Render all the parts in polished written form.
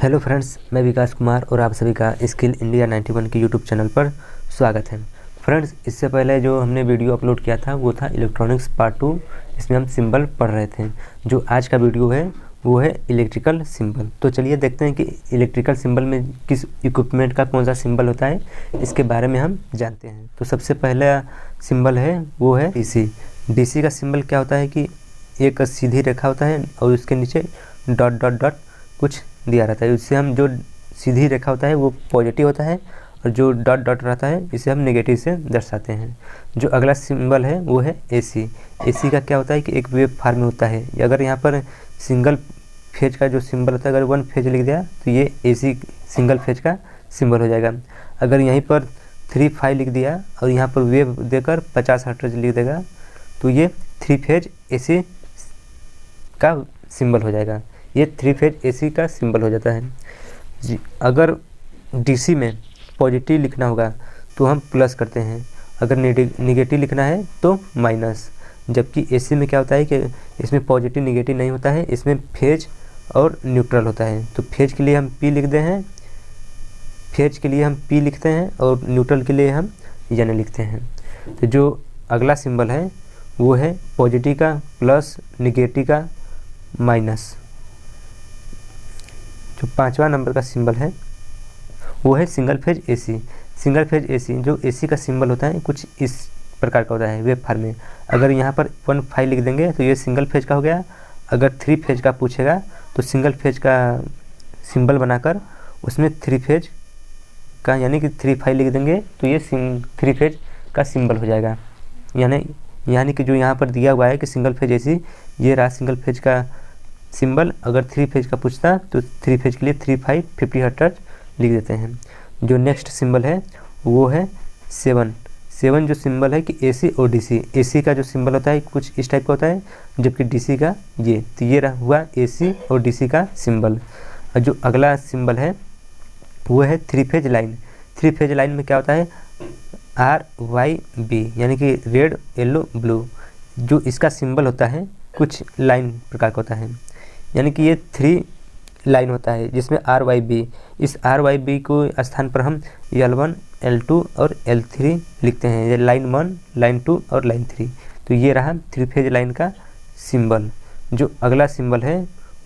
Hello friends, मैं विकास कुमार और आप सभी का स्किल इंडिया 91 के यूट्यूब चैनल पर स्वागत है। फ्रेंड्स, इससे पहले जो हमने वीडियो अपलोड किया था वो था इलेक्ट्रॉनिक्स पार्ट 2। इसमें हम सिंबल पढ़ रहे थे। जो आज का वीडियो है वो है इलेक्ट्रिकल सिंबल। तो चलिए देखते हैं कि इलेक्ट्रिकल सिंबल में किस इक्विपमेंट का कौन सा सिंबल होता है, इसके बारे में हम जानते हैं। तो सबसे पहला सिंबल है वो है डीसी। डीसी का सिंबल क्या होता है कि एक सीधी रेखा होता है और उसके नीचे डॉट डॉट डॉट कुछ दिया रहता है। उससे हम जो सीधी रेखा होता है वो पॉजिटिव होता है और जो डॉट डॉट रहता है इसे हम नेगेटिव से दर्शाते हैं। जो अगला सिंबल है वो है एसी। एसी का क्या होता है कि एक वेव फॉर्म में होता है। अगर यहाँ पर सिंगल फेज का जो सिंबल होता है, अगर 1 फेज लिख दिया तो ये एसी सिंगल फेज का सिंबल हो जाएगा। अगर यहीं पर 3 लिख दिया और यहाँ पर वेव देकर 50 हर्ट्ज लिख देगा तो ये 3 फेज एसी का सिंबल हो जाएगा। ये 3 फेज एसी का सिंबल हो जाता है जी। अगर डीसी में पॉजिटिव लिखना होगा तो हम प्लस करते हैं, अगर निगेटिव लिखना है तो माइनस। जबकि एसी में क्या होता है कि इसमें पॉजिटिव निगेटिव नहीं होता है, इसमें फेज और न्यूट्रल होता है। तो फेज के लिए हम पी लिखते हैं, फेज के लिए हम पी लिखते हैं और न्यूट्रल के लिए हम एन लिखते हैं। तो जो अगला सिंबल है वो है पॉजिटिव का प्लस, निगेटिव का माइनस। जो 5वां नंबर का सिंबल है वो है single phase AC. Single phase AC, जो एसी का सिंबल होता है कुछ इस प्रकार का होता है वेव फॉर्म में। अगर यहाँ पर 1 लिख देंगे तो ये सिंगल फेज का हो गया। अगर 3 फेज का पूछेगा तो सिंगल फेज का सिंबल बनाकर उसमें 3 फेज का यानी कि 3 लिख देंगे तो ये 3 फेज का सिंबल हो जाएगा। यानी कि जो यहाँ पर दिया हुआ है कि सिंगल फेज एसी, ये रहा सिंगल फेज का सिंबल। अगर 3 फेज का पूछता तो 3 फेज के लिए 3 50 हर्ट्ज लिख देते हैं। जो नेक्स्ट सिंबल है वो है 7। जो सिंबल है कि एसी और डीसी। एसी का जो सिंबल होता है कुछ इस टाइप का होता है, जबकि डीसी का ये। तो ये रहा हुआ एसी और डीसी का सिंबल। और जो अगला सिंबल है वो है 3 फेज लाइन। 3 फेज लाइन में क्या होता है RYB, यानी कि रेड येलो ब्लू। जो इसका सिंबल होता है कुछ लाइन प्रकार का होता है, यानी कि ये 3 लाइन होता है जिसमें RYB। इस RYB को स्थान पर हम L1, L2 और L3 लिखते हैं। ये लाइन 1, लाइन 2 और लाइन 3। तो ये रहा 3 फेज लाइन का सिंबल। जो अगला सिंबल है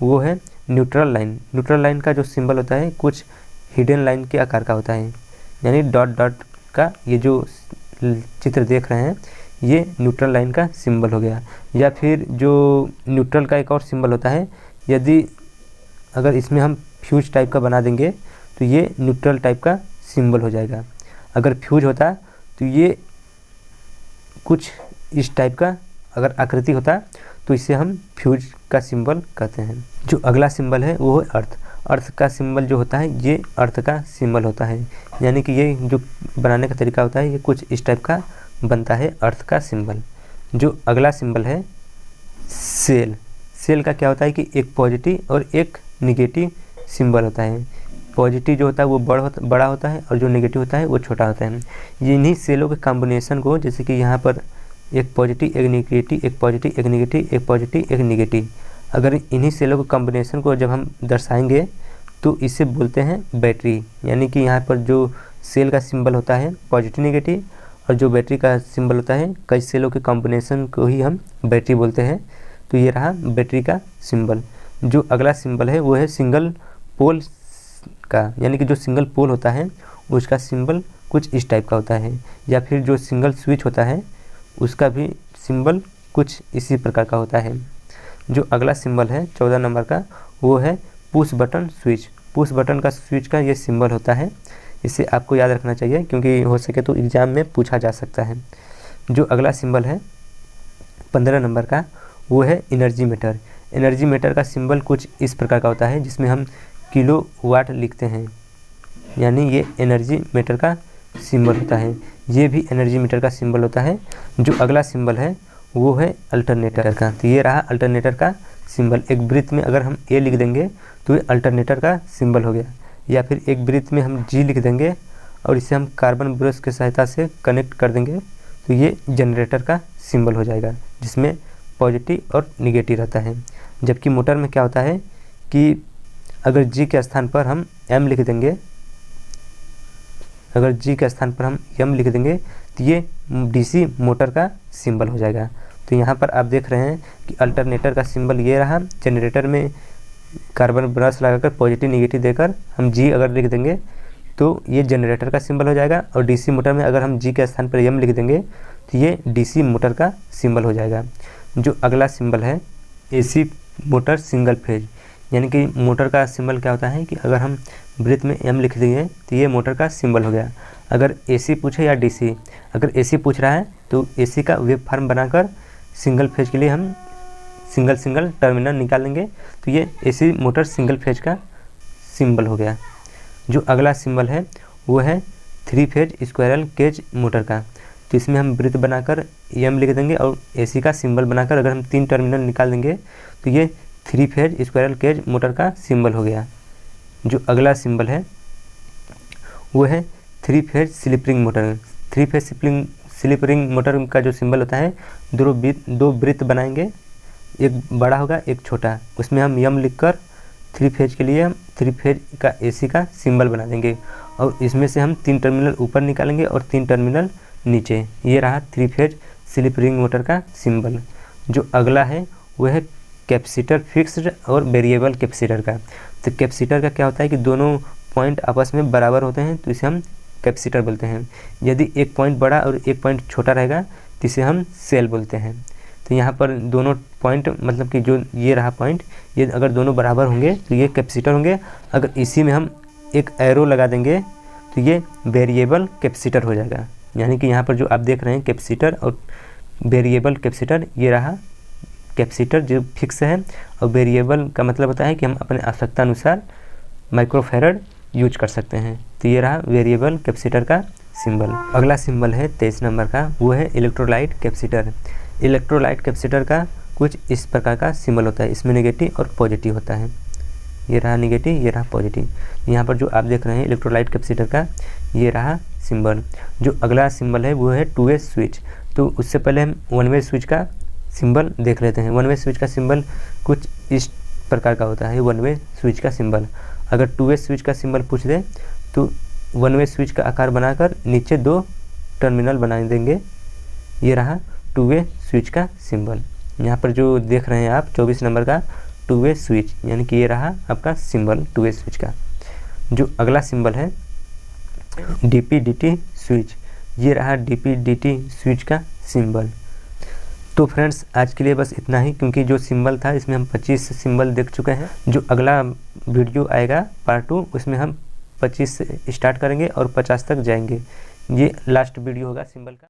वो है न्यूट्रल लाइन। न्यूट्रल लाइन का जो सिंबल होता है कुछ हिडन लाइन के आकार का होता है, यानी डॉट डॉट का। ये जो चित्र देख रहे हैं ये न्यूट्रल लाइन का सिंबल हो गया। या फिर जो न्यूट्रल का एक और सिंबल होता है, यदि अगर इसमें हम फ्यूज टाइप का बना देंगे तो ये न्यूट्रल टाइप का सिंबल हो जाएगा। अगर फ्यूज होता तो ये कुछ इस टाइप का अगर आकृति होता तो इसे हम फ्यूज का सिंबल कहते हैं। जो अगला सिंबल है वो है अर्थ। अर्थ का सिंबल जो होता है ये अर्थ का सिंबल होता है, यानी कि ये जो बनाने का तरीका होता है ये कुछ इस टाइप का बनता है अर्थ का सिंबल। जो अगला सिंबल है सेल। सेल का क्या होता है कि एक पॉजिटिव और एक निगेटिव सिंबल होता है। पॉजिटिव जो होता है वो बड़ा होता है और जो निगेटिव होता है वो छोटा होता है। ये इन्हीं सेलों के कॉम्बिनेशन को, जैसे कि यहाँ पर एक पॉजिटिव एक निगेटिव, एक पॉजिटिव एक निगेटिव, एक पॉजिटिव एक निगेटिव, अगर इन्हीं सेलों के कॉम्बिनेशन को जब हम दर्शाएंगे तो इसे बोलते हैं बैटरी। यानी कि यहाँ पर जो सेल का सिंबल होता है पॉजिटिव निगेटिव और जो बैटरी का सिंबल होता है कई सेलों के कॉम्बिनेशन को ही हम बैटरी बोलते हैं। तो ये रहा बैटरी का सिंबल। जो अगला सिंबल है वो है सिंगल पोल का, यानी कि जो सिंगल पोल होता है उसका सिंबल कुछ इस टाइप का होता है। या फिर जो सिंगल स्विच होता है उसका भी सिंबल कुछ इसी प्रकार का होता है। जो अगला सिंबल है 14 नंबर का वो है push button switch. Push button का स्विच का ये सिंबल होता है। इसे आपको याद रखना चाहिए क्योंकि हो सके तो एग्ज़ाम में पूछा जा सकता है। जो अगला सिंबल है 15 नंबर का वो है एनर्जी मीटर। एनर्जी मीटर का सिंबल कुछ इस प्रकार का होता है जिसमें हम किलो वाट लिखते हैं, यानी ये एनर्जी मीटर का सिंबल होता है। ये भी एनर्जी मीटर का सिंबल होता है। जो अगला सिंबल है वो है अल्टरनेटर का। तो ये रहा अल्टरनेटर का सिंबल। एक वृत्त में अगर हम ए लिख देंगे तो ये अल्टरनेटर का सिंबल हो गया। या फिर एक वृत्त में हम जी लिख देंगे और इसे हम कार्बन ब्रश की सहायता से कनेक्ट कर देंगे तो ये जनरेटर का सिंबल हो जाएगा, जिसमें पॉजिटिव और निगेटिव रहता है। जबकि मोटर में क्या होता है कि अगर जी के स्थान पर हम एम लिख देंगे, अगर जी के स्थान पर हम एम लिख देंगे तो ये डीसी मोटर का सिंबल हो जाएगा। तो यहाँ पर आप देख रहे हैं कि अल्टरनेटर का सिंबल ये रहा। जनरेटर में कार्बन ब्रश लगाकर पॉजिटिव निगेटिव देकर हम जी अगर लिख देंगे तो ये जनरेटर का सिंबल हो जाएगा, और डीसी मोटर में अगर हम जी के स्थान पर एम लिख देंगे तो ये डीसी मोटर का सिंबल हो जाएगा। जो अगला सिंबल है एसी मोटर सिंगल फेज, यानी कि मोटर का सिंबल क्या होता है कि अगर हम वृत्त में एम लिख देंगे तो ये मोटर का सिंबल हो गया। अगर एसी पूछे या डीसी, अगर एसी पूछ रहा है तो एसी का वेव फॉर्म बनाकर सिंगल फेज के लिए हम सिंगल टर्मिनल निकाल लेंगे, तो ये एसी मोटर सिंगल फेज का सिंबल हो गया। जो अगला सिंबल है वो है 3 फेज स्क्वायरल केज मोटर का। तो इसमें हम वृत्त बनाकर एम लिख देंगे और एसी का सिंबल बनाकर अगर हम 3 टर्मिनल निकाल देंगे तो ये 3 फेज स्क्वायरल केज मोटर का सिंबल हो गया। जो अगला सिंबल है वो है 3 phase slip ring motor. 3 phase slip ring motor का जो सिंबल होता है, दो वृत्त बनाएंगे, एक बड़ा होगा एक छोटा, उसमें हम एम लिखकर 3 फेज के लिए हम 3 फेज का एसी का सिंबल बना देंगे, और इसमें से हम 3 टर्मिनल ऊपर निकालेंगे और 3 टर्मिनल नीचे। ये रहा 3 फेज स्लिप रिंग मोटर का सिंबल। जो अगला है वो है कैपेसिटर फिक्स्ड और वेरिएबल कैपेसिटर का। तो कैपेसिटर का क्या होता है कि दोनों पॉइंट आपस में बराबर होते हैं तो इसे हम कैपेसिटर बोलते हैं। यदि एक पॉइंट बड़ा और एक पॉइंट छोटा रहेगा तो इसे हम सेल बोलते हैं। तो यहाँ पर दोनों पॉइंट मतलब कि जो ये रहा पॉइंट, ये अगर दोनों बराबर होंगे तो ये कैपेसिटर होंगे। अगर इसी में हम एक एरो लगा देंगे तो ये वेरिएबल कैपेसिटर हो जाएगा। यानी कि यहाँ पर जो आप देख रहे हैं कैपेसिटर और वेरिएबल कैपेसिटर, ये रहा कैपेसिटर जो फिक्स है, और वेरिएबल का मतलब होता है कि हम अपने आवश्यकता अनुसार माइक्रोफैरड यूज कर सकते हैं। तो ये रहा वेरिएबल कैपेसिटर का सिंबल। अगला सिंबल है 23 नंबर का, वो है इलेक्ट्रोलाइट कैपेसिटर। इलेक्ट्रोलाइट कैपेसिटर का कुछ इस प्रकार का सिंबल होता है, इसमें नेगेटिव और पॉजिटिव होता है। ये रहा नेगेटिव, ये रहा पॉजिटिव। यहाँ पर जो आप देख रहे हैं इलेक्ट्रोलाइट कैपेसिटर का ये रहा सिंबल। जो अगला सिंबल है वो है 2 वे स्विच। तो उससे पहले हम 1 वे स्विच का सिंबल देख लेते हैं। 1 वे स्विच का सिंबल कुछ इस प्रकार का होता है, 1 वे स्विच का सिंबल। अगर 2 वे स्विच का सिंबल पूछ दे तो 1 वे स्विच का आकार बनाकर नीचे 2 टर्मिनल बना देंगे। ये रहा 2 वे स्विच का सिंबल। यहाँ पर जो देख रहे हैं आप 24 नंबर का 2 वे स्विच, यानी कि ये रहा आपका सिंबल 2 वे स्विच का। जो अगला सिंबल है DP/DT स्विच, ये रहा DP/DT स्विच का सिंबल। तो फ्रेंड्स आज के लिए बस इतना ही, क्योंकि जो सिंबल था इसमें हम 25 सिंबल देख चुके हैं। जो अगला वीडियो आएगा पार्ट 2, उसमें हम 25 से स्टार्ट करेंगे और 50 तक जाएंगे। ये लास्ट वीडियो होगा सिंबल का।